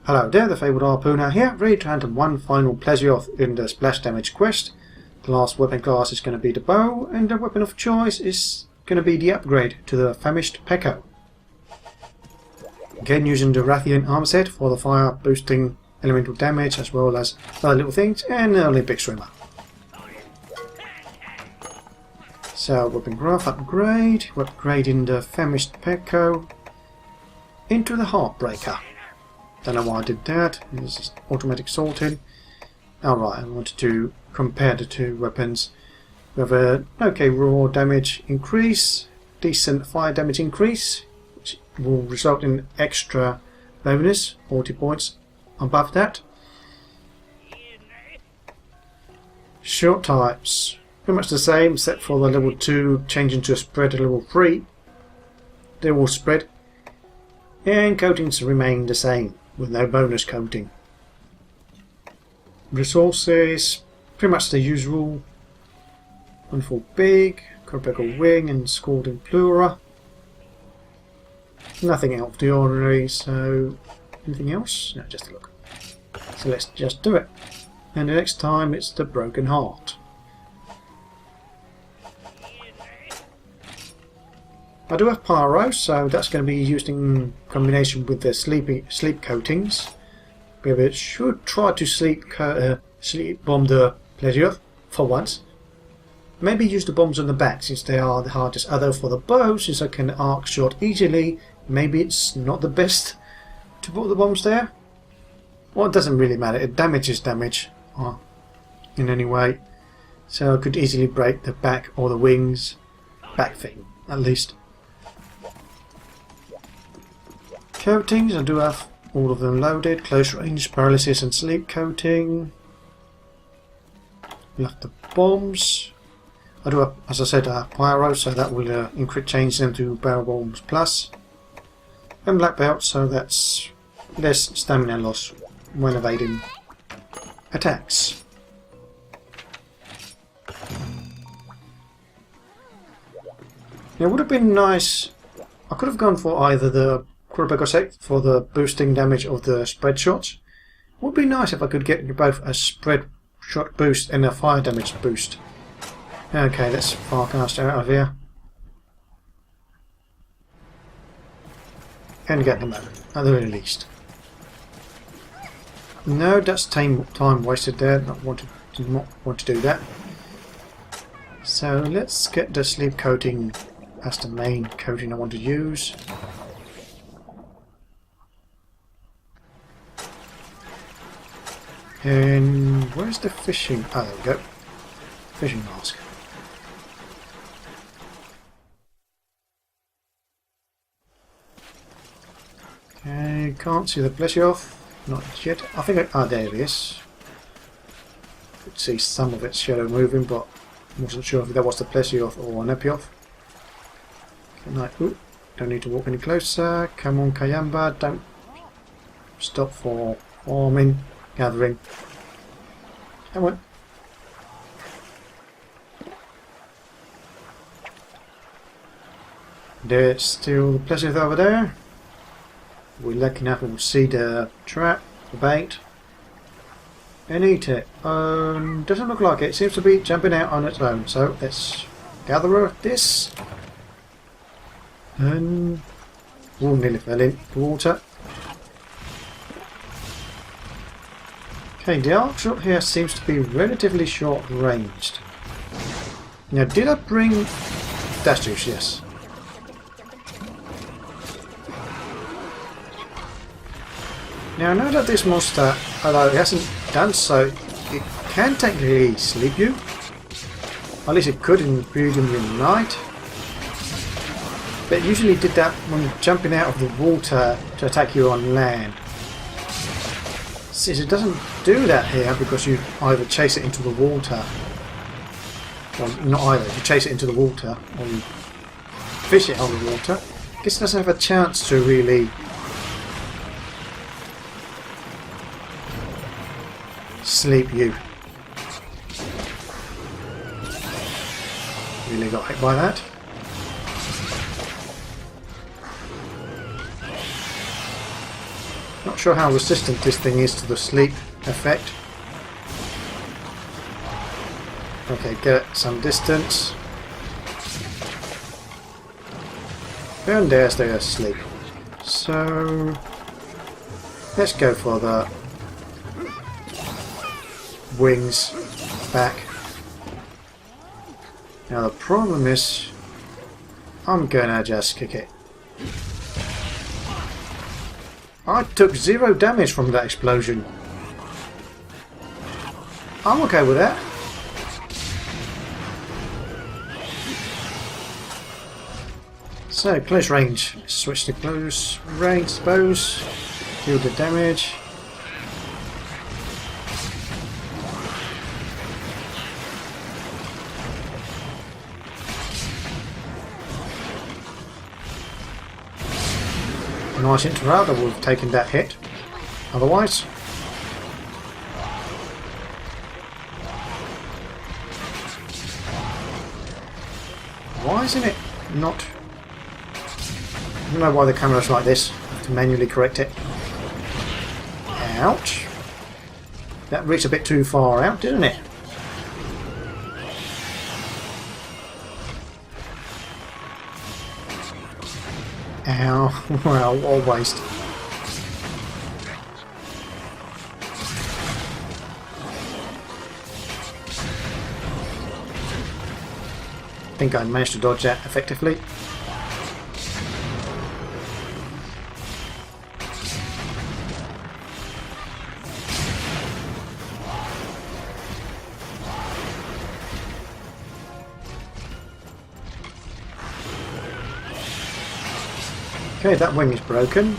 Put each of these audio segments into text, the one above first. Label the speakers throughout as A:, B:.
A: Hello there, the Fabled Harpooner here, ready to enter one final Plesioth in the splash damage quest. The last weapon class is going to be the bow, and the weapon of choice is going to be the upgrade to the famished Pekko. Again, using the Rathian armor set for the fire boosting elemental damage as well as other little things, and the Olympic swimmer. So, weapon graph upgrade, we're upgrading the famished Pekko into the Heartbreaker. Don't know why I did that. This is automatic sorting. Alright, I wanted to compare the two weapons. We have a okay raw damage increase, decent fire damage increase, which will result in extra bonus, 40 points above that. Short types, pretty much the same except for the level 2 changing to a spread to level 3. They will spread. And coatings remain the same, with no bonus coating. Resources, pretty much the usual. Wonderful Big, Heartbreaker Wing and Scalding Plura. Nothing out of the ordinary, so anything else? No, just a look. So let's just do it. And the next time it's the Broken Heart. I do have Pyro, so that's going to be used in combination with the sleep coatings. We should try to sleep bomb the Plesioth for once. Maybe use the bombs on the back since they are the hardest. Although for the bow, since I can arc shot easily, maybe it's not the best to put the bombs there. Well, it doesn't really matter. It damages damage in any way. So I could easily break the back or the wings. Back thing, at least. Coatings, I do have all of them loaded. Close range, paralysis and sleep coating. We have the bombs. I do have, as I said, Pyro, so that will change them to Barrel Bombs Plus. And Black Belt, so that's less stamina loss when evading attacks. Now, it would have been nice. I could have gone for either the Heartbreaker set for the boosting damage of the spread shots. It would be nice if I could get both a spread shot boost and a fire damage boost. Okay, let's Farcast out of here. And get them out, at the very least. No, that's time wasted there. Did not want to do that. So let's get the sleep coating as the main coating I want to use. And where's the fishing? Oh, there we go. Fishing mask. Okay, can't see the Plesioth. Not yet. I think there it is. Could see some of its shadow moving, but I wasn't sure if that was the Plesioth or an Epioth. Ooh, don't need to walk any closer. Come on, Kayamba, don't stop for farming, gathering. Come on. There's still the Plesioth over there. We're lucky enough we'll see the trap, the bait, and eat it. Doesn't look like it. It seems to be jumping out on its own. So let's gather this. And nearly fell into the water. Okay, the arc shot here seems to be relatively short ranged. Now, did I bring dash juice? Yes. Now, I know that this monster, although it hasn't done so, it can technically sleep you. At least it could in Medium in night. But it usually did that when jumping out of the water to attack you on land. Since it doesn't do that here because you either chase it into the water, well, not either, you chase it into the water or you fish it out of the water, I guess it doesn't have a chance to really sleep you. Really got hit by that. Not sure how resistant this thing is to the sleep effect. Okay, get some distance. And there's their sleep. So let's go for the wings back. Now the problem is I'm gonna just kick it. I took 0 damage from that explosion. I'm okay with that. So, close range. Switch to close range, suppose. Deal the damage. Nice interrupt, I would have taken that hit. Otherwise. Why isn't it not? I don't know why the camera's like this. I have to manually correct it. Ouch. That reached a bit too far out, didn't it? Ow. Well, what a waste. I think I managed to dodge that effectively. Okay, that wing is broken.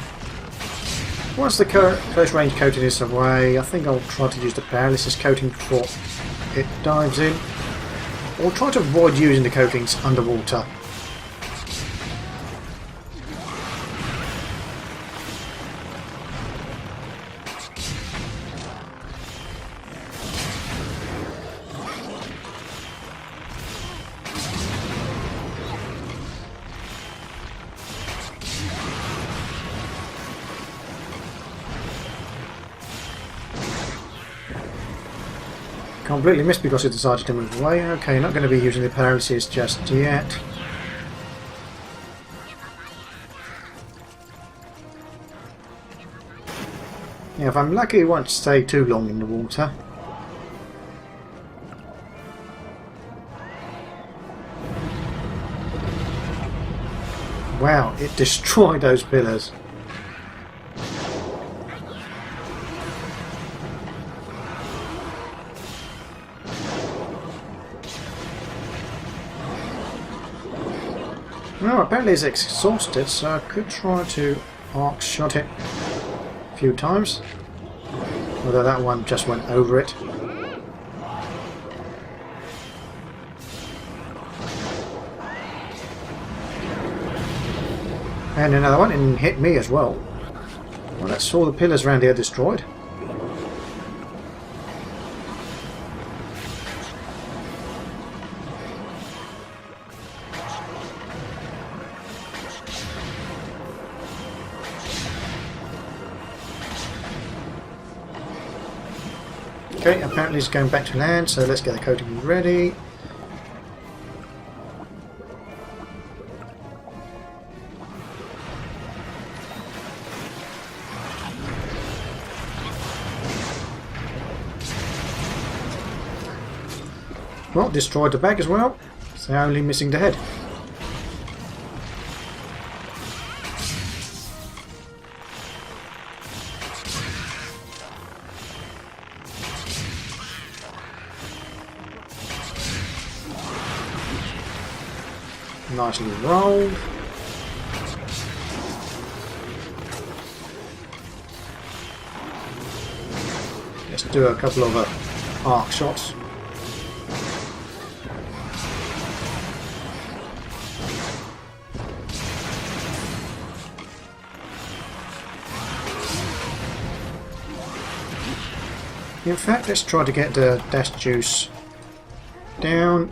A: Once the close range coating is away, I think I'll try to use the paralysis coating before it dives in. Or try to avoid using the coatings underwater. Completely missed because it decided to move away. Okay, not going to be using the paralysis just yet. Yeah, if I'm lucky it won't stay too long in the water. Wow, it destroyed those pillars. Well, apparently it's exhausted, so I could try to arc shot it a few times. Although that one just went over it. And another one, and hit me as well. Well, that's all the pillars around here destroyed. Okay, apparently it's going back to land, so let's get the coating ready. Well, destroyed the bag as well, so only missing the head. Nicely rolled. Let's do a couple of arc shots. In fact, let's try to get the dash juice down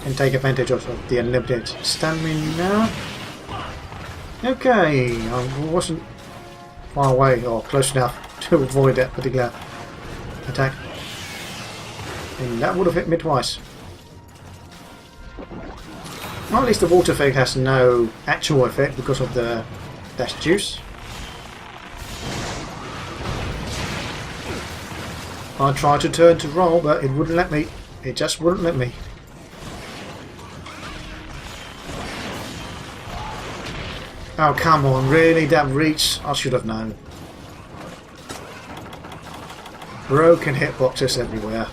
A: and take advantage of the unlimited stamina. Okay, I wasn't far away or close enough to avoid that particular attack. And that would have hit me twice. Well, at least the water effect has no actual effect because of the dash juice. I tried to turn to roll, but it wouldn't let me. It just wouldn't let me. Oh, come on, really? That reach? I should have known. Broken hitboxes everywhere.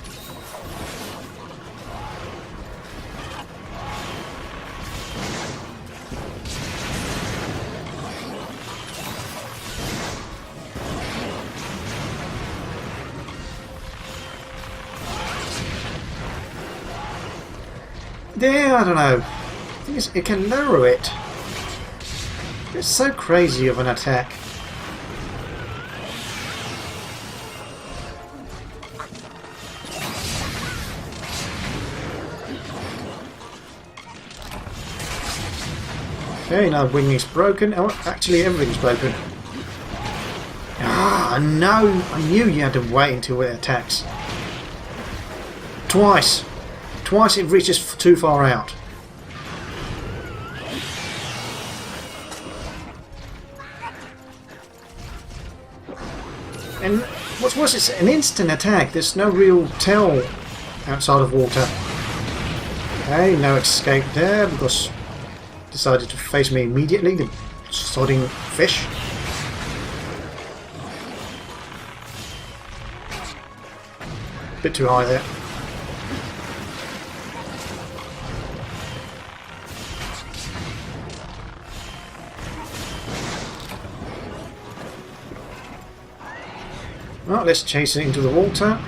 A: Yeah, I don't know. I think it can lower it. It's so crazy of an attack. Okay, now wing is broken. Oh, actually everything's broken. Ah, no! I knew you had to wait until it attacks. Twice! Twice it reaches too far out. And what's worse, it's an instant attack. There's no real tell outside of water. Okay, no escape there because decided to face me immediately, the sodding fish. Bit too high there. Well, let's chase it into the water.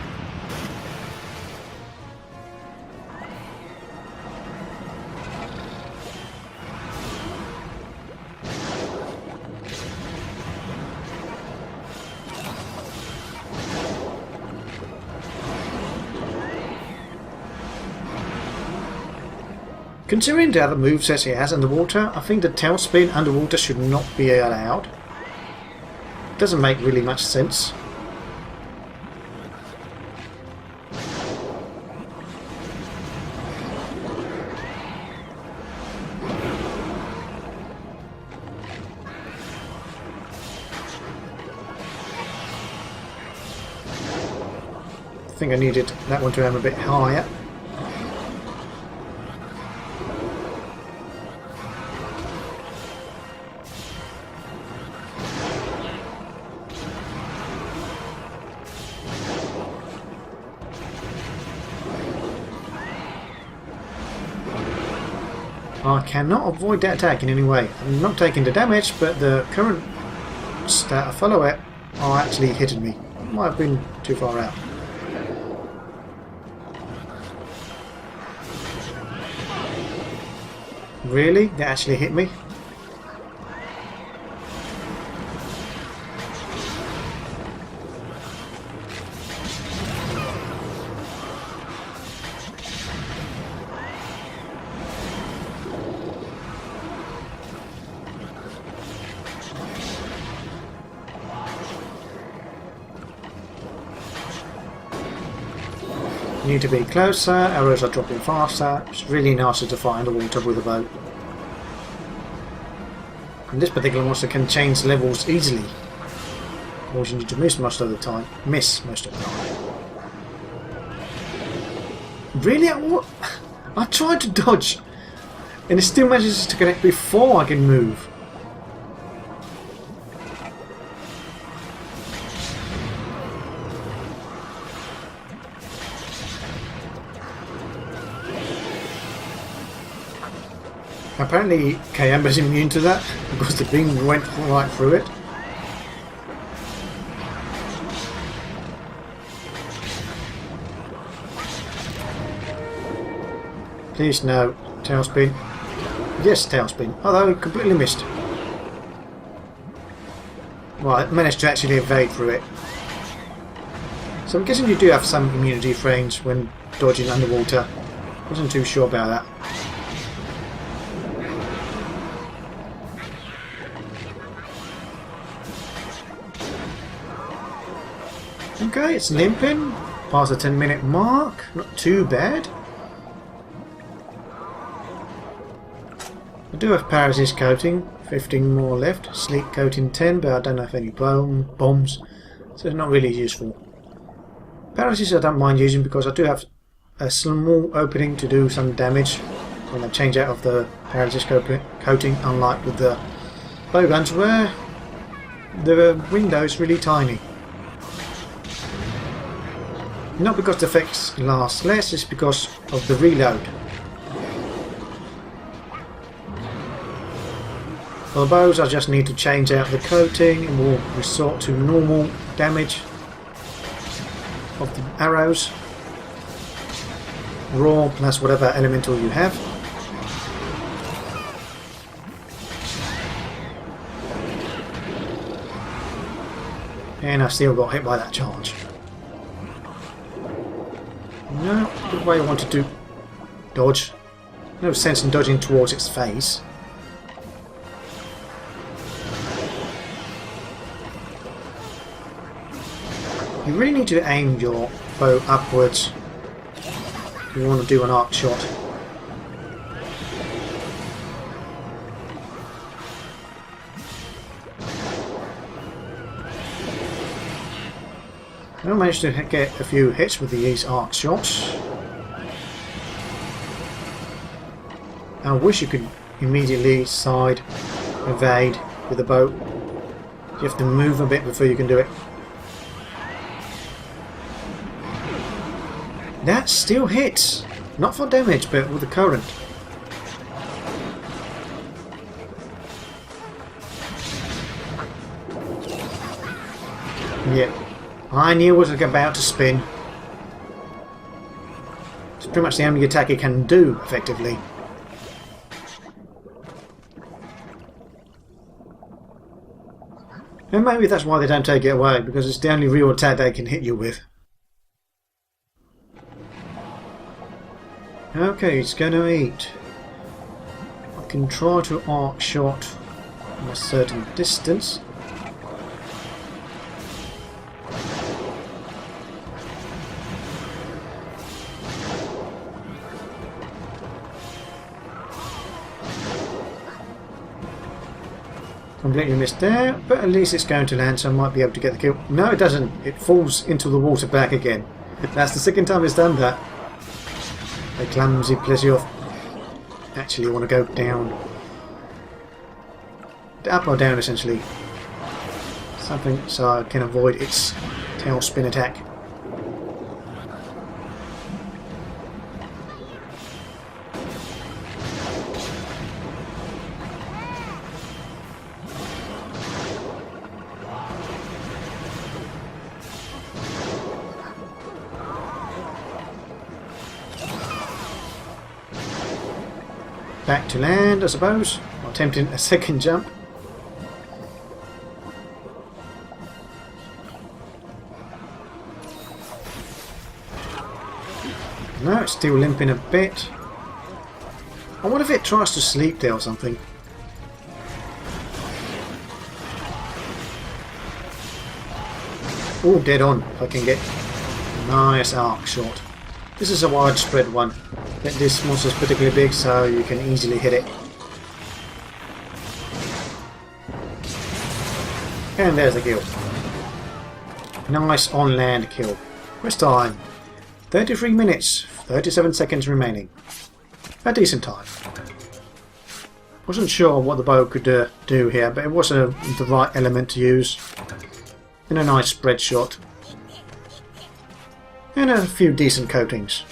A: Considering the other movesets it has underwater, I think the tailspin underwater should not be allowed. It doesn't make really much sense. I think I needed that one to aim a bit higher. I cannot avoid that attack in any way. I'm not taking the damage, but the current stat I follow it are actually hitting me. Might have been too far out. Really? They actually hit me? Need to be closer, arrows are dropping faster. It's really nicer to fight underwater with a boat. And this particular monster can change levels easily, causing you to miss most of the time. Really? I tried to dodge, and it still manages to connect before I can move. Apparently Kayamba's immune to that because the beam went right through it. Please no. Tailspin. Yes, tailspin. Although it completely missed. Well, I managed to actually evade through it. So I'm guessing you do have some immunity frames when dodging underwater. Wasn't too sure about that. Okay, it's limping. Past the 10-minute mark. Not too bad. I do have paralysis coating. 15 more left. Sleep coating 10, but I don't have any bombs. So it's not really useful. Paralysis I don't mind using because I do have a small opening to do some damage when I change out of the paralysis coating, unlike with the bowguns where the window is really tiny. Not because the effects last less, it's because of the reload. For the bows I just need to change out the coating and we'll resort to normal damage of the arrows. Raw plus whatever elemental you have. And I still got hit by that charge. No, the way I wanted to dodge. No sense in dodging towards its face. You really need to aim your bow upwards if you want to do an arc shot. I managed to get a few hits with these arc shots. I wish you could immediately side evade with the bow. You have to move a bit before you can do it. That still hits! Not for damage, but with the current. Yeah, I knew it was about to spin. It's pretty much the only attack it can do, effectively. And maybe that's why they don't take it away, because it's the only real attack they can hit you with. Okay, it's going to eat. I can try to arc shot from a certain distance. Completely missed there, but at least it's going to land, so I might be able to get the kill. No, it doesn't. It falls into the water back again. That's the second time it's done that. The clumsy Plesioth. Actually, want to go down. Up or down, essentially. Something so I can avoid its tail spin attack. Back to land, I suppose, or attempting a second jump. No, it's still limping a bit. I wonder if it tries to sleep there or something. Oh, dead on, if I can get a nice arc shot. This is a widespread one. This monster is particularly big, so you can easily hit it. And there's the kill. Nice on-land kill. Quest time. 33 minutes, 37 seconds remaining. A decent time. Wasn't sure what the bow could do here, but it was the right element to use. And a nice spread shot. And a few decent coatings.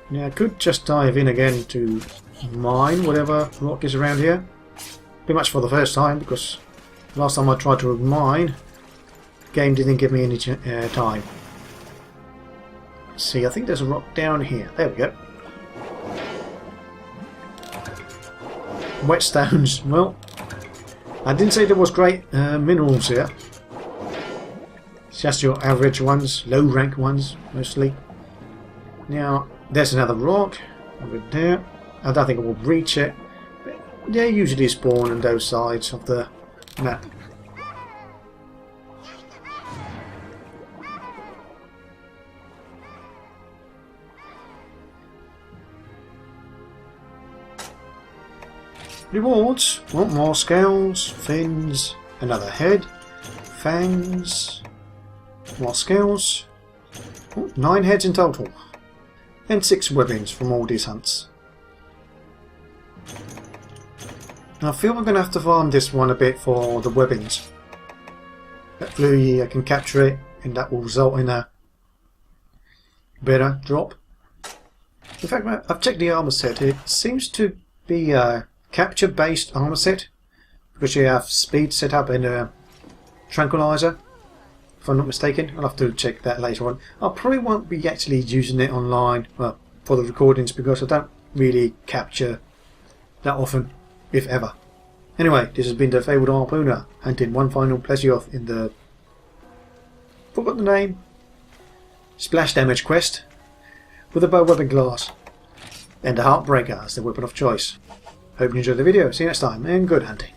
A: Now I could just dive in again to mine whatever rock is around here. Pretty much for the first time, because last time I tried to mine, the game didn't give me any time. Let's see, I think there's a rock down here. There we go. Whetstones. Well, I didn't say there was great minerals here. It's just your average ones, low rank ones mostly. Now there's another rock over there. I don't think I will reach it, but they usually spawn on those sides of the map. Rewards. Want more scales, fins, another head, fangs, more scales. Oh, 9 heads in total. And 6 webbings from all these hunts. I feel we're going to have to farm this one a bit for the webbings. Hopefully I can capture it and that will result in a better drop. In fact, I've checked the armor set. It seems to be a capture based armor set because you have speed set up in a tranquilizer, if I'm not mistaken. I'll have to check that later on. I probably won't be actually using it online, well, for the recordings, because I don't really capture that often, if ever. Anyway, this has been the Fabled Harpooner, hunting one final Plesioth in the... forgot the name. Splash damage quest, with a bow weapon class, and a Heartbreaker as the weapon of choice. Hope you enjoyed the video, see you next time, and good hunting.